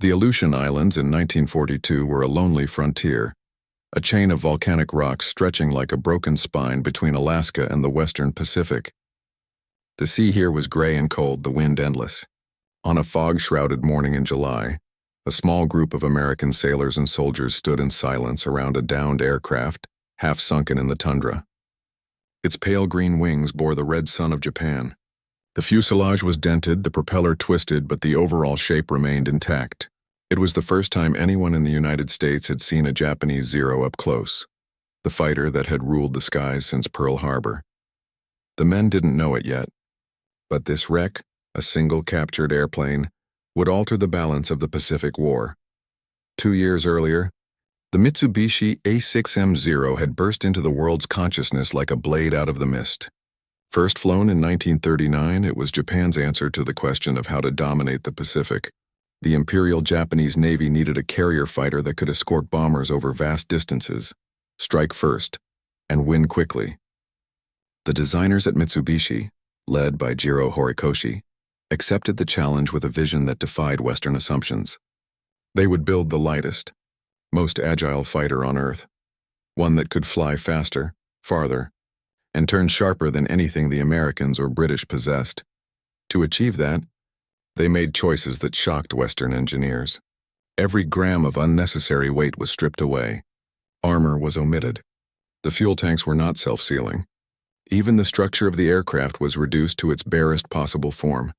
The Aleutian Islands in 1942 were a lonely frontier, a chain of volcanic rocks stretching like a broken spine between Alaska and the western Pacific. The sea here was gray and cold, the wind endless. On a fog-shrouded morning in July, a small group of American sailors and soldiers stood in silence around a downed aircraft, half sunken in the tundra. Its pale green wings bore the red sun of Japan. The fuselage was dented, the propeller twisted, but the overall shape remained intact. It was the first time anyone in the United States had seen a Japanese Zero up close, the fighter that had ruled the skies since Pearl Harbor. The men didn't know it yet, but this wreck, a single captured airplane, would alter the balance of the Pacific War. 2 years earlier, the Mitsubishi A6M0 had burst into the world's consciousness like a blade out of the mist. First flown in 1939, it was Japan's answer to the question of how to dominate the Pacific. The Imperial Japanese Navy needed a carrier fighter that could escort bombers over vast distances, strike first, and win quickly. The designers at Mitsubishi, led by Jiro Horikoshi, accepted the challenge with a vision that defied Western assumptions. They would build the lightest, most agile fighter on Earth, one that could fly faster, farther, and turn sharper than anything the Americans or British possessed. To achieve that, they made choices that shocked Western engineers. Every gram of unnecessary weight was stripped away. Armor was omitted. The fuel tanks were not self-sealing. Even the structure of the aircraft was reduced to its barest possible form,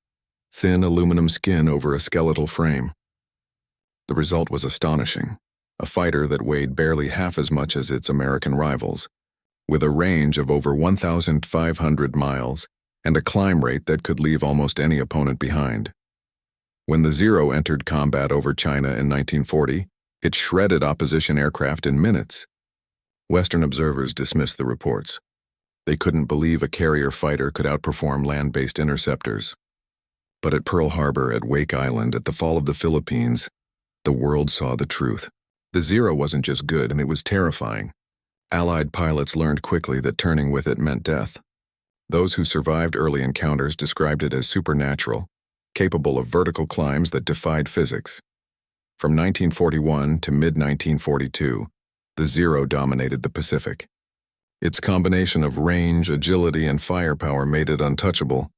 thin aluminum skin over a skeletal frame. The result was astonishing. A fighter that weighed barely half as much as its American rivals, with a range of over 1,500 miles and a climb rate that could leave almost any opponent behind. When the Zero entered combat over China in 1940, it shredded opposition aircraft in minutes. Western observers dismissed the reports. They couldn't believe a carrier fighter could outperform land-based interceptors. But at Pearl Harbor, at Wake Island, at the fall of the Philippines, the world saw the truth. The Zero wasn't just good, and it was terrifying. Allied pilots learned quickly that turning with it meant death. Those who survived early encounters described it as supernatural, capable of vertical climbs that defied physics. From 1941 to mid-1942, the Zero dominated the Pacific. Its combination of range, agility, and firepower made it untouchable.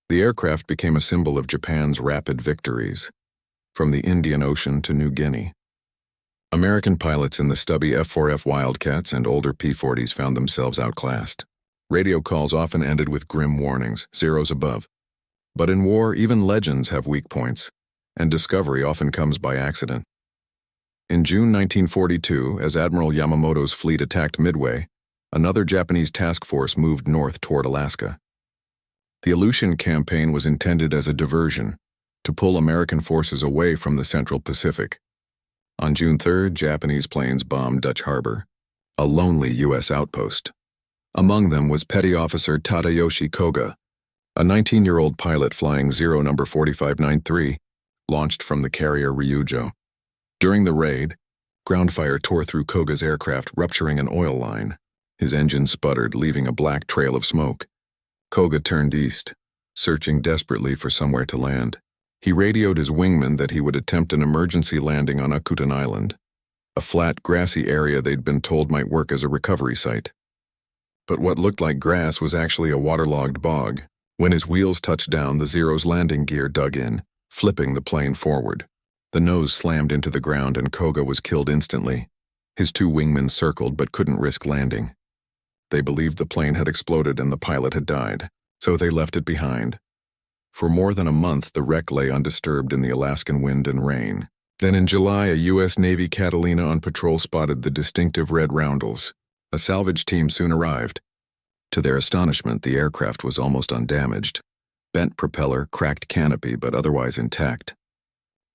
The aircraft became a symbol of Japan's rapid victories, from the Indian Ocean to New Guinea. American pilots in the stubby F-4F Wildcats and older P-40s found themselves outclassed. Radio calls often ended with grim warnings, zeros above. But in war, even legends have weak points, and discovery often comes by accident. In June 1942, as Admiral Yamamoto's fleet attacked Midway, another Japanese task force moved north toward Alaska. The Aleutian campaign was intended as a diversion, to pull American forces away from the Central Pacific. On June 3rd, Japanese planes bombed Dutch Harbor, a lonely U.S. outpost. Among them was Petty Officer Tadayoshi Koga, a 19-year-old pilot flying Zero number 4593, launched from the carrier Ryujo. During the raid, ground fire tore through Koga's aircraft, rupturing an oil line. His engine sputtered, leaving a black trail of smoke. Koga turned east, searching desperately for somewhere to land. He radioed his wingman that he would attempt an emergency landing on Akutan Island, a flat, grassy area they'd been told might work as a recovery site. But what looked like grass was actually a waterlogged bog. When his wheels touched down, the Zero's landing gear dug in, flipping the plane forward. The nose slammed into the ground and Koga was killed instantly. His two wingmen circled but couldn't risk landing. They believed the plane had exploded and the pilot had died, so they left it behind. For more than a month, the wreck lay undisturbed in the Alaskan wind and rain. Then in July, a U.S. Navy Catalina on patrol spotted the distinctive red roundels. A salvage team soon arrived. To their astonishment, the aircraft was almost undamaged. Bent propeller, cracked canopy, but otherwise intact.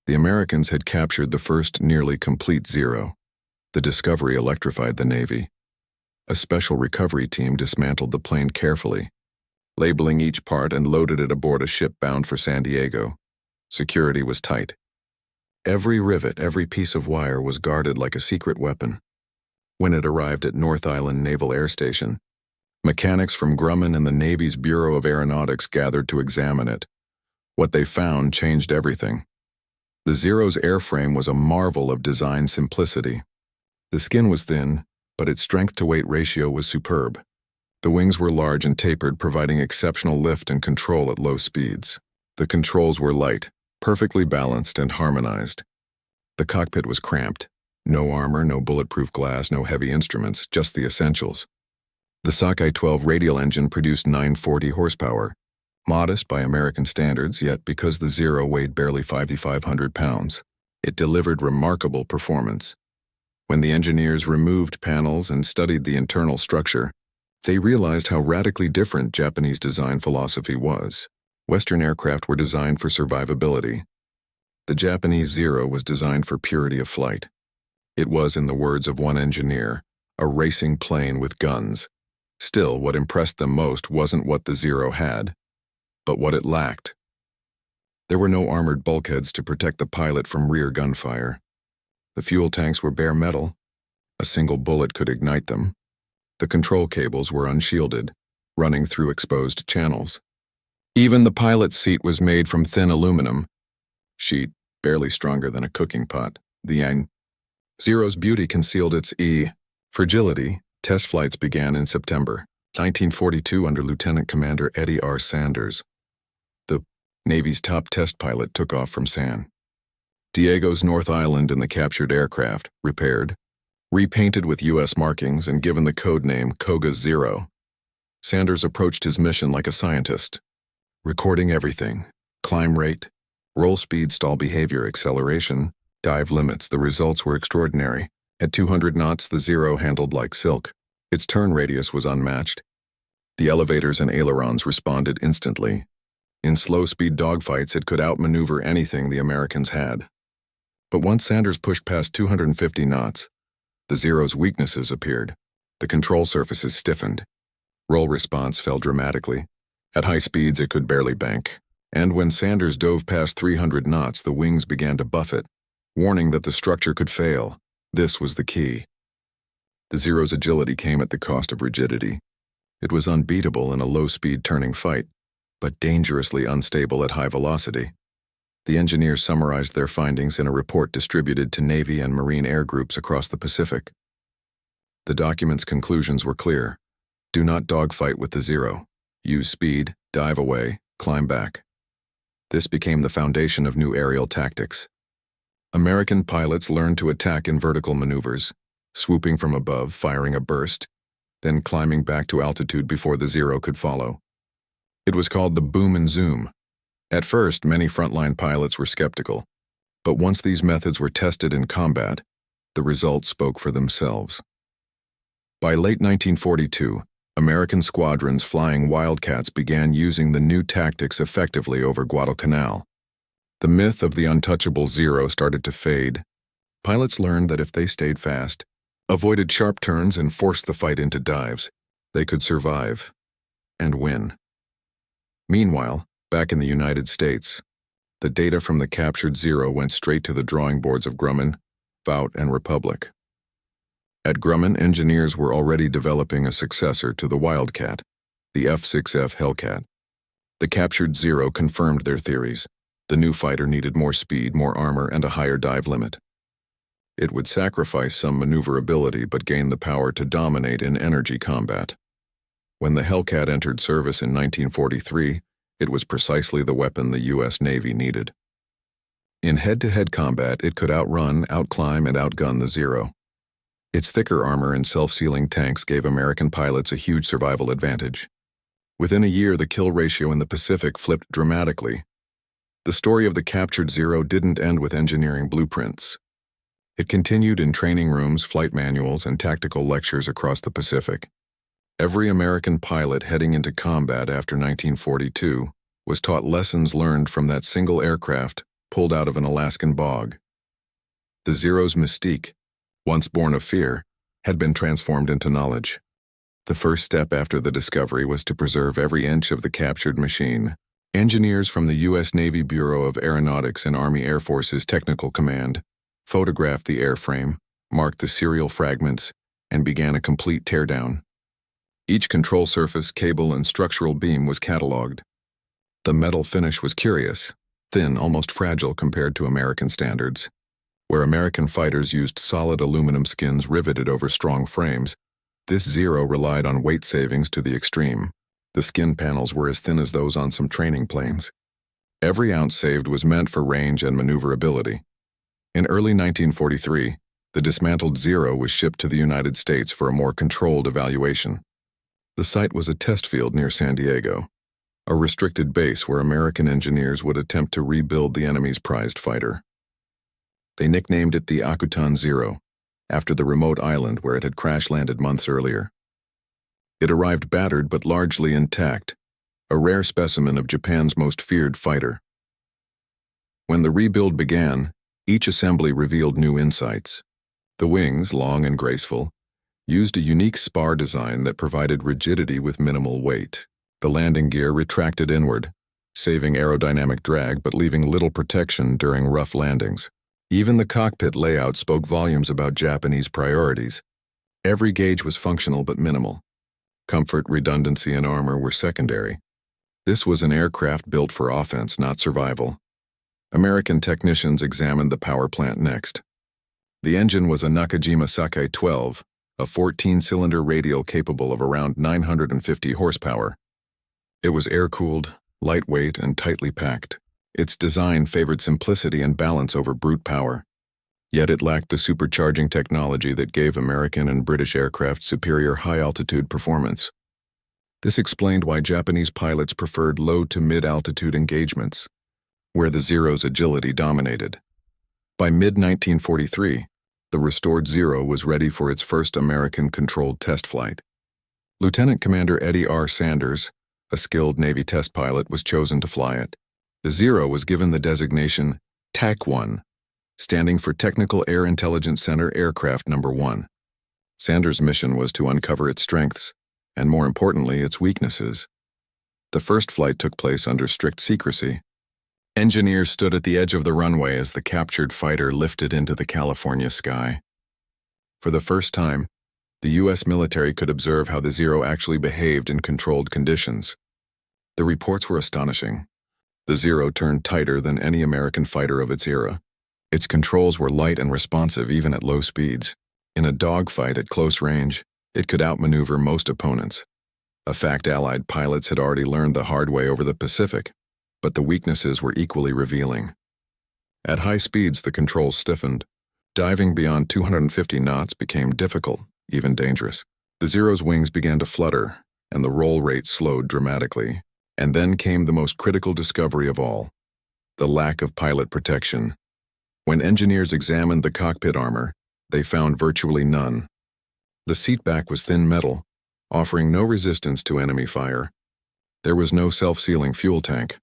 The Americans had captured the first nearly complete Zero. The discovery electrified the Navy. A special recovery team dismantled the plane carefully, labeling each part and loaded it aboard a ship bound for San Diego. Security was tight. Every rivet, every piece of wire was guarded like a secret weapon. When it arrived at North Island Naval Air Station, mechanics from Grumman and the Navy's Bureau of Aeronautics gathered to examine it. What they found changed everything. The Zero's airframe was a marvel of design simplicity. The skin was thin, but its strength-to-weight ratio was superb. The wings were large and tapered, providing exceptional lift and control at low speeds. The controls were light, perfectly balanced and harmonized. The cockpit was cramped. No armor, no bulletproof glass, no heavy instruments, just the essentials. The Sockeye 12 radial engine produced 940 horsepower, modest by American standards, yet because the Zero weighed barely 5,500 pounds, it delivered remarkable performance. When the engineers removed panels and studied the internal structure, they realized how radically different Japanese design philosophy was. Western aircraft were designed for survivability. The Japanese Zero was designed for purity of flight. It was, in the words of one engineer, a racing plane with guns. Still, what impressed them most wasn't what the Zero had, but what it lacked. There were no armored bulkheads to protect the pilot from rear gunfire. The fuel tanks were bare metal. A single bullet could ignite them. The control cables were unshielded, running through exposed channels. Even the pilot's seat was made from thin aluminum sheet, barely stronger than a cooking pot. The Yang Zero's beauty concealed its fragility. Test flights began in September 1942 under Lieutenant Commander Eddie R. Sanders. The Navy's top test pilot took off from San Diego's North Island in the captured aircraft, repaired, repainted with U.S. markings and given the code name Koga Zero. Sanders approached his mission like a scientist, recording everything: climb rate, roll speed, stall behavior, acceleration, dive limits. The results were extraordinary. At 200 knots, the Zero handled like silk. Its turn radius was unmatched. The elevators and ailerons responded instantly. In slow-speed dogfights, it could outmaneuver anything the Americans had. But once Sanders pushed past 250 knots, the Zero's weaknesses appeared. The control surfaces stiffened. Roll response fell dramatically. At high speeds, it could barely bank. And when Sanders dove past 300 knots, the wings began to buffet, warning that the structure could fail. This was the key. The Zero's agility came at the cost of rigidity. It was unbeatable in a low-speed turning fight, but dangerously unstable at high velocity. The engineers summarized their findings in a report distributed to Navy and Marine air groups across the Pacific. The document's conclusions were clear. Do not dogfight with the Zero. Use speed, dive away, climb back. This became the foundation of new aerial tactics. American pilots learned to attack in vertical maneuvers, swooping from above, firing a burst, then climbing back to altitude before the Zero could follow. It was called the boom and zoom. At first, many frontline pilots were skeptical, but once these methods were tested in combat, the results spoke for themselves. By late 1942, American squadrons flying Wildcats began using the new tactics effectively over Guadalcanal. The myth of the untouchable Zero started to fade. Pilots learned that if they stayed fast, avoided sharp turns, and forced the fight into dives, they could survive and win. Meanwhile, back in the United States, the data from the captured Zero went straight to the drawing boards of Grumman, Vought, and Republic. At Grumman, engineers were already developing a successor to the Wildcat, the F-6F Hellcat. The captured Zero confirmed their theories. The new fighter needed more speed, more armor, and a higher dive limit. It would sacrifice some maneuverability but gain the power to dominate in energy combat. When the Hellcat entered service in 1943, it was precisely the weapon the U.S. Navy needed. In head-to-head combat, it could outrun, outclimb, and outgun the Zero. Its thicker armor and self-sealing tanks gave American pilots a huge survival advantage. Within a year, the kill ratio in the Pacific flipped dramatically. The story of the captured Zero didn't end with engineering blueprints. It continued in training rooms, flight manuals, and tactical lectures across the Pacific. Every American pilot heading into combat after 1942 was taught lessons learned from that single aircraft pulled out of an Alaskan bog. The Zero's mystique, once born of fear, had been transformed into knowledge. The first step after the discovery was to preserve every inch of the captured machine. Engineers from the U.S. Navy Bureau of Aeronautics and Army Air Force's Technical Command photographed the airframe, marked the serial fragments, and began a complete teardown. Each control surface, cable, and structural beam was catalogued. The metal finish was curious. thin, almost fragile compared to American standards. Where American fighters used solid aluminum skins riveted over strong frames, this Zero relied on weight savings to the extreme. The skin panels were as thin as those on some training planes. Every ounce saved was meant for range and maneuverability. In early 1943, the dismantled Zero was shipped to the United States for a more controlled evaluation. The site was a test field near San Diego, a restricted base where American engineers would attempt to rebuild the enemy's prized fighter. They nicknamed it the Akutan Zero, after the remote island where it had crash-landed months earlier. It arrived battered but largely intact, a rare specimen of Japan's most feared fighter. When the rebuild began, each assembly revealed new insights. The wings, long and graceful, used a unique spar design that provided rigidity with minimal weight. The landing gear retracted inward, saving aerodynamic drag but leaving little protection during rough landings. Even the cockpit layout spoke volumes about Japanese priorities. Every gauge was functional but minimal. Comfort, redundancy, and armor were secondary. This was an aircraft built for offense, not survival. American technicians examined the power plant next. The engine was a Nakajima Sakai 12, a 14-cylinder radial capable of around 950 horsepower. It was air-cooled, lightweight, and tightly packed. Its design favored simplicity and balance over brute power. Yet it lacked the supercharging technology that gave American and British aircraft superior high-altitude performance. This explained why Japanese pilots preferred low to mid-altitude engagements, where the Zero's agility dominated. By mid-1943, the restored Zero was ready for its first American-controlled test flight. Lieutenant Commander Eddie R. Sanders, a skilled Navy test pilot, was chosen to fly it. The Zero was given the designation TAC-1, standing for Technical Air Intelligence Center Aircraft No. 1. Sanders' mission was to uncover its strengths, and more importantly, its weaknesses. The first flight took place under strict secrecy. Engineers stood at the edge of the runway as the captured fighter lifted into the California sky. For the first time, the U.S. military could observe how the Zero actually behaved in controlled conditions. The reports were astonishing. The Zero turned tighter than any American fighter of its era. Its controls were light and responsive even at low speeds. In a dogfight at close range, it could outmaneuver most opponents. A fact Allied pilots had already learned the hard way over the Pacific, but the weaknesses were equally revealing. At high speeds, the controls stiffened. Diving beyond 250 knots became difficult, even dangerous. The Zero's wings began to flutter, and the roll rate slowed dramatically. And then came the most critical discovery of all: the lack of pilot protection. When engineers examined the cockpit armor, they found virtually none. The seatback was thin metal, offering no resistance to enemy fire. There was no self-sealing fuel tank.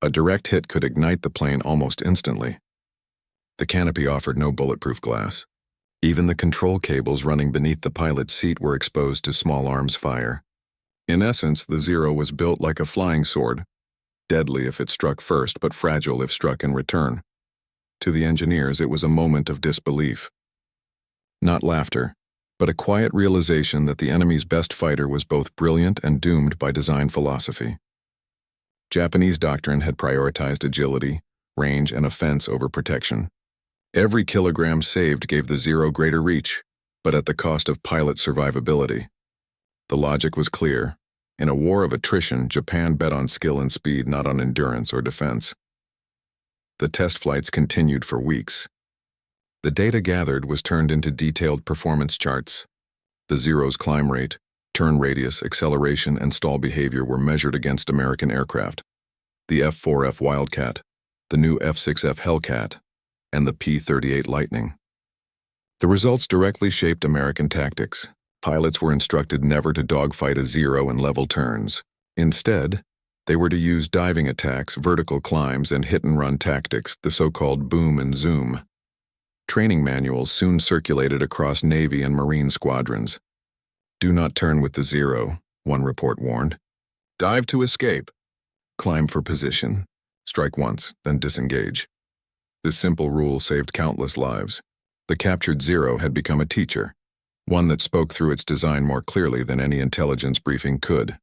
A direct hit could ignite the plane almost instantly. The canopy offered no bulletproof glass. Even the control cables running beneath the pilot's seat were exposed to small arms fire. In essence, the Zero was built like a flying sword, deadly if it struck first, but fragile if struck in return. To the engineers, it was a moment of disbelief. Not laughter, but a quiet realization that the enemy's best fighter was both brilliant and doomed by design philosophy. Japanese doctrine had prioritized agility, range, and offense over protection. Every kilogram saved gave the Zero greater reach, but at the cost of pilot survivability. The logic was clear. In a war of attrition, Japan bet on skill and speed, not on endurance or defense. The test flights continued for weeks. The data gathered was turned into detailed performance charts. The Zero's climb rate, turn radius, acceleration, and stall behavior were measured against American aircraft: the F-4F Wildcat, the new F-6F Hellcat, and the P-38 Lightning. The results directly shaped American tactics. Pilots were instructed never to dogfight a Zero in level turns. Instead, they were to use diving attacks, vertical climbs, and hit-and-run tactics, the so-called boom and zoom. Training manuals soon circulated across Navy and Marine squadrons. "Do not turn with the Zero," one report warned. "Dive to escape. Climb for position. Strike once, then disengage." This simple rule saved countless lives. The captured Zero had become a teacher, one that spoke through its design more clearly than any intelligence briefing could.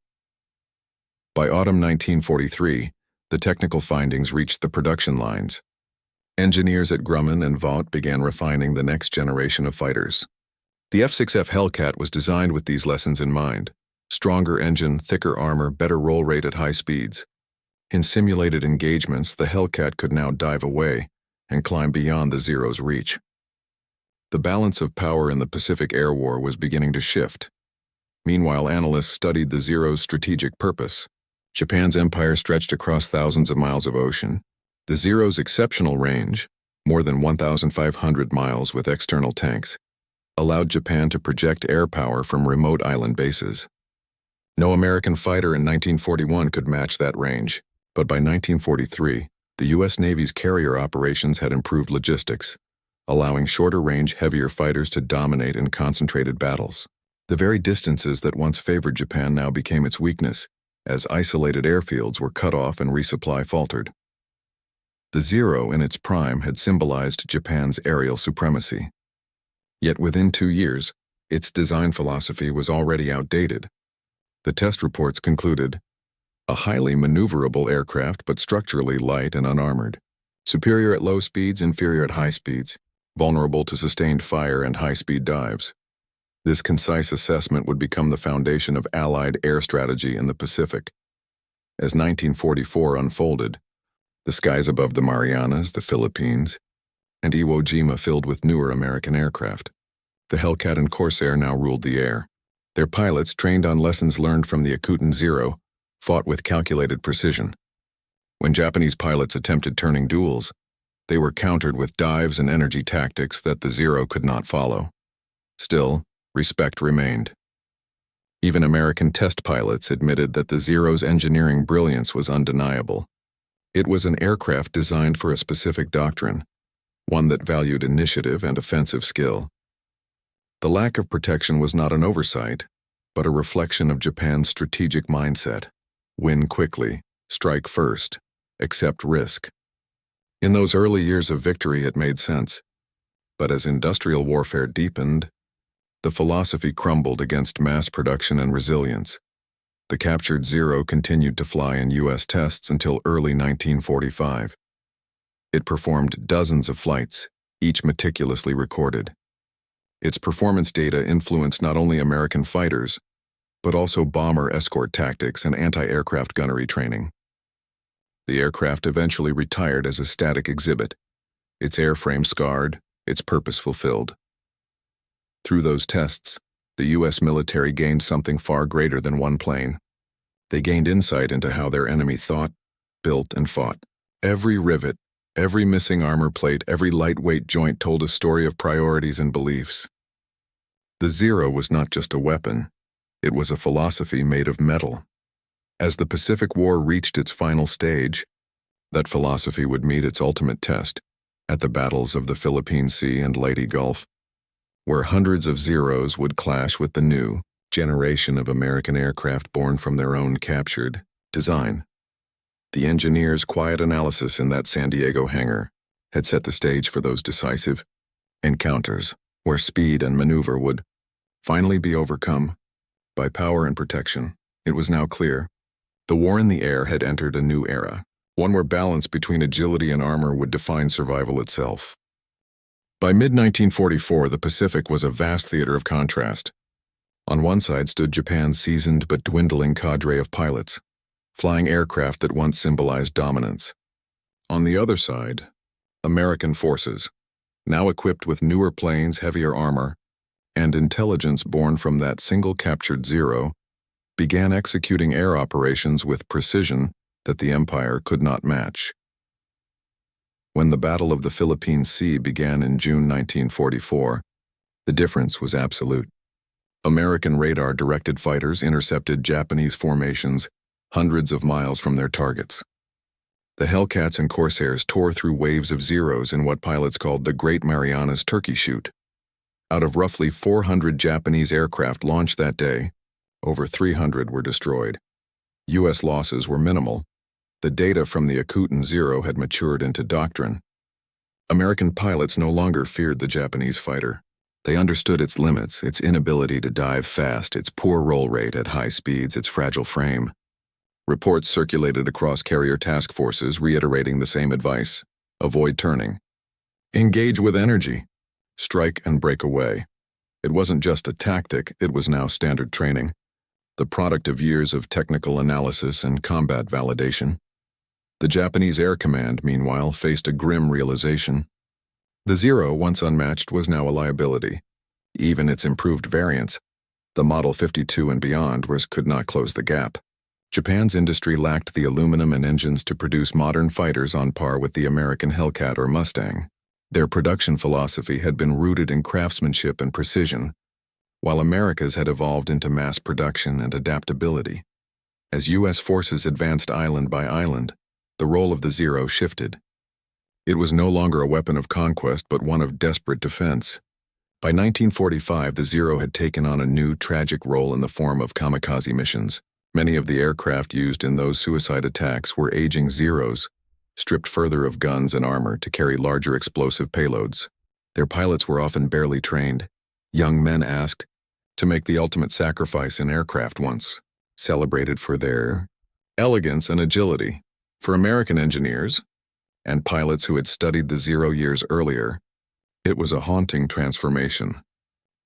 By autumn 1943, The technical findings reached the production lines. Engineers at Grumman and Vought began refining the next generation of fighters. The F-6F Hellcat was designed with these lessons in mind. Stronger engine, thicker armor, better roll rate at high speeds. In simulated engagements, the Hellcat could now dive away and climb beyond the Zero's reach. The balance of power in the Pacific Air War was beginning to shift. Meanwhile, analysts studied the Zero's strategic purpose. Japan's empire stretched across thousands of miles of ocean. The Zero's exceptional range, more than 1,500 miles with external tanks, allowed Japan to project air power from remote island bases. No American fighter in 1941 could match that range, but by 1943, the U.S. Navy's carrier operations had improved logistics, allowing shorter-range, heavier fighters to dominate in concentrated battles. The very distances that once favored Japan now became its weakness, as isolated airfields were cut off and resupply faltered. The Zero in its prime had symbolized Japan's aerial supremacy. Yet within 2 years, its design philosophy was already outdated. The test reports concluded, a highly maneuverable aircraft but structurally light and unarmored, superior at low speeds, inferior at high speeds, vulnerable to sustained fire and high-speed dives. This concise assessment would become the foundation of Allied air strategy in the Pacific. As 1944 unfolded, the skies above the Marianas, the Philippines, and Iwo Jima filled with newer American aircraft. The Hellcat and Corsair now ruled the air. Their pilots, trained on lessons learned from the Akuten Zero, fought with calculated precision. When Japanese pilots attempted turning duels, they were countered with dives and energy tactics that the Zero could not follow. Still, respect remained. Even American test pilots admitted that the Zero's engineering brilliance was undeniable. It was an aircraft designed for a specific doctrine, one that valued initiative and offensive skill. The lack of protection was not an oversight, but a reflection of Japan's strategic mindset. Win quickly, strike first, accept risk. In those early years of victory it made sense, but as industrial warfare deepened, the philosophy crumbled against mass production and resilience. The captured Zero continued to fly in U.S. tests until early 1945. It performed dozens of flights, each meticulously recorded. Its performance data influenced not only American fighters, but also bomber escort tactics and anti-aircraft gunnery training. The aircraft eventually retired as a static exhibit, its airframe scarred, its purpose fulfilled. Through those tests, the U.S. military gained something far greater than one plane. They gained insight into how their enemy thought, built, and fought. Every rivet, every missing armor plate, every lightweight joint told a story of priorities and beliefs. The Zero was not just a weapon, it was a philosophy made of metal. As the Pacific War reached its final stage, that philosophy would meet its ultimate test at the battles of the Philippine Sea and Leyte Gulf, where hundreds of Zeros would clash with the new generation of American aircraft born from their own captured design. The engineers' quiet analysis in that San Diego hangar had set the stage for those decisive encounters, where speed and maneuver would finally be overcome by power and protection. It was now clear. The war in the air had entered a new era, one where balance between agility and armor would define survival itself. By mid-1944, the Pacific was a vast theater of contrast. On one side stood Japan's seasoned but dwindling cadre of pilots, flying aircraft that once symbolized dominance. On the other side, American forces, now equipped with newer planes, heavier armor, and intelligence born from that single captured Zero, began executing air operations with precision that the Empire could not match. When the Battle of the Philippine Sea began in June 1944, the difference was absolute. American radar-directed fighters intercepted Japanese formations hundreds of miles from their targets. The Hellcats and Corsairs tore through waves of Zeros in what pilots called the Great Marianas Turkey Shoot. Out of roughly 400 Japanese aircraft launched that day, over 300 were destroyed. U.S. losses were minimal. The data from the Akuten Zero had matured into doctrine. American pilots no longer feared the Japanese fighter. They understood its limits, its inability to dive fast, its poor roll rate at high speeds, its fragile frame. Reports circulated across carrier task forces reiterating the same advice: avoid turning. Engage with energy. Strike and break away. It wasn't just a tactic, it was now standard training, the product of years of technical analysis and combat validation. The Japanese Air Command, meanwhile, faced a grim realization. The Zero, once unmatched, was now a liability. Even its improved variants, the Model 52 and beyond, could not close the gap. Japan's industry lacked the aluminum and engines to produce modern fighters on par with the American Hellcat or Mustang. Their production philosophy had been rooted in craftsmanship and precision, while America's had evolved into mass production and adaptability. As U.S. forces advanced island by island, the role of the Zero shifted. It was no longer a weapon of conquest but one of desperate defense. By 1945, the Zero had taken on a new, tragic role in the form of kamikaze missions. Many of the aircraft used in those suicide attacks were aging Zeros, stripped further of guns and armor to carry larger explosive payloads. Their pilots were often barely trained. Young men asked to make the ultimate sacrifice in aircraft once, celebrated for their elegance and agility. For American engineers and pilots who had studied the Zero years earlier, it was a haunting transformation.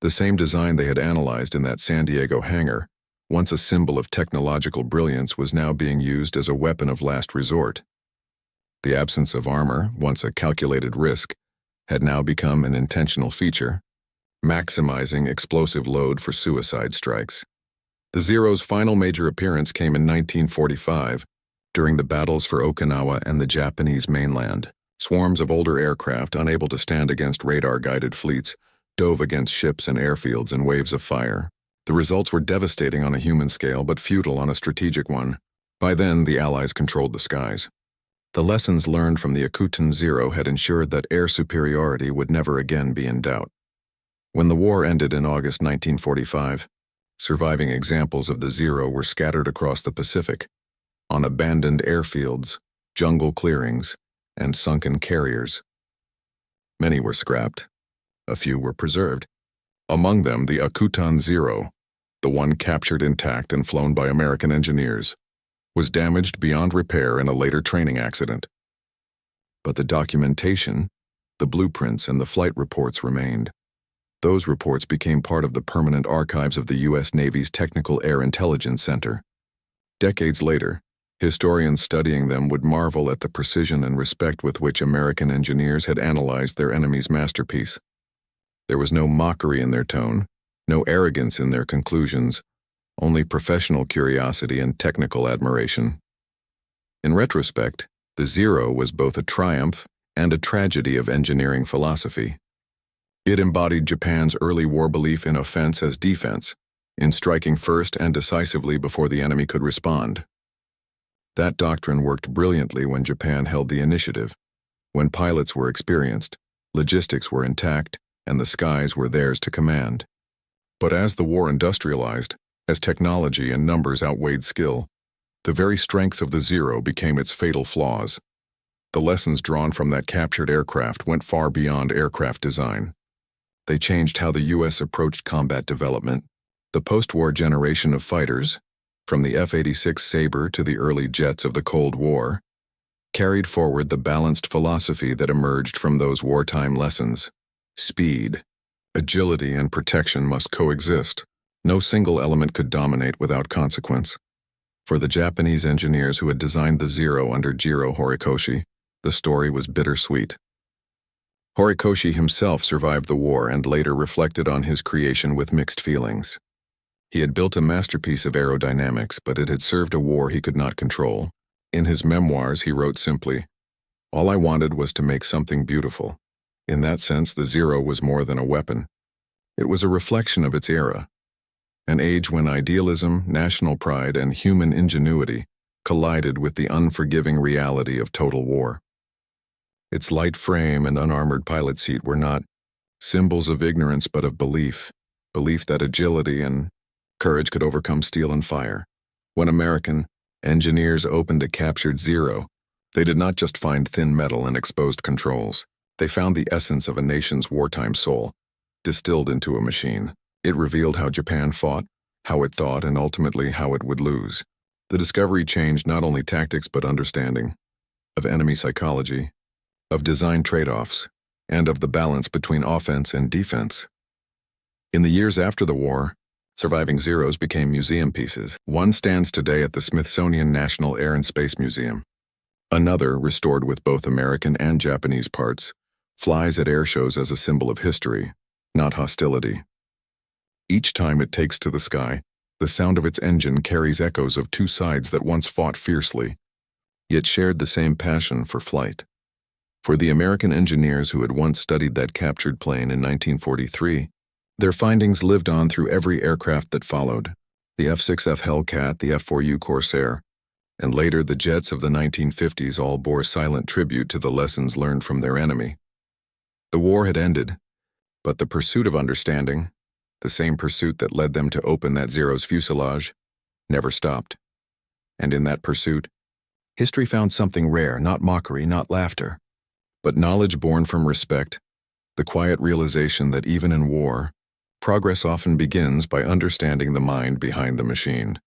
The same design they had analyzed in that San Diego hangar, once a symbol of technological brilliance, was now being used as a weapon of last resort. The absence of armor, once a calculated risk, had now become an intentional feature, maximizing explosive load for suicide strikes. The Zero's final major appearance came in 1945, during the battles for Okinawa and the Japanese mainland. Swarms of older aircraft, unable to stand against radar-guided fleets, dove against ships and airfields in waves of fire. The results were devastating on a human scale, but futile on a strategic one. By then, the Allies controlled the skies. The lessons learned from the Akutan Zero had ensured that air superiority would never again be in doubt. When the war ended in August 1945, surviving examples of the Zero were scattered across the Pacific, on abandoned airfields, jungle clearings, and sunken carriers. Many were scrapped. A few were preserved. Among them, the Akutan Zero, the one captured intact and flown by American engineers, was damaged beyond repair in a later training accident. But the documentation, the blueprints, and the flight reports remained. Those reports became part of the permanent archives of the U.S. Navy's Technical Air Intelligence Center. Decades later, historians studying them would marvel at the precision and respect with which American engineers had analyzed their enemy's masterpiece. There was no mockery in their tone, no arrogance in their conclusions, only professional curiosity and technical admiration. In retrospect, the Zero was both a triumph and a tragedy of engineering philosophy. It embodied Japan's early war belief in offense as defense, in striking first and decisively before the enemy could respond. That doctrine worked brilliantly when Japan held the initiative, when pilots were experienced, logistics were intact, and the skies were theirs to command. But as the war industrialized, as technology and numbers outweighed skill, the very strengths of the Zero became its fatal flaws. The lessons drawn from that captured aircraft went far beyond aircraft design. They changed how the U.S. approached combat development. The post-war generation of fighters, from the F-86 Sabre to the early jets of the Cold War, carried forward the balanced philosophy that emerged from those wartime lessons. Speed, agility, and protection must coexist. No single element could dominate without consequence. For the Japanese engineers who had designed the Zero under Jiro Horikoshi, the story was bittersweet. Horikoshi himself survived the war and later reflected on his creation with mixed feelings. He had built a masterpiece of aerodynamics, but it had served a war he could not control. In his memoirs, he wrote simply, "All I wanted was to make something beautiful." In that sense, the Zero was more than a weapon. It was a reflection of its era, an age when idealism, national pride, and human ingenuity collided with the unforgiving reality of total war. Its light frame and unarmored pilot seat were not symbols of ignorance but of belief that agility and courage could overcome steel and fire. When American engineers opened a captured Zero, they did not just find thin metal and exposed controls. They found the essence of a nation's wartime soul, distilled into a machine. It revealed how Japan fought, how it thought, and ultimately how it would lose. The discovery changed not only tactics but understanding of enemy psychology, of design trade-offs, and of the balance between offense and defense. In the years after the war, surviving Zeros became museum pieces. One stands today at the Smithsonian National Air and Space Museum. Another, restored with both American and Japanese parts, flies at air shows as a symbol of history, not hostility. Each time it takes to the sky, the sound of its engine carries echoes of two sides that once fought fiercely, yet shared the same passion for flight. For the American engineers who had once studied that captured plane in 1943, their findings lived on through every aircraft that followed, the F-6F Hellcat, the F-4U Corsair, and later the jets of the 1950s all bore silent tribute to the lessons learned from their enemy. The war had ended, but the pursuit of understanding, the same pursuit that led them to open that Zero's fuselage, never stopped. And in that pursuit, history found something rare, not mockery, not laughter, but knowledge born from respect, the quiet realization that even in war, progress often begins by understanding the mind behind the machine.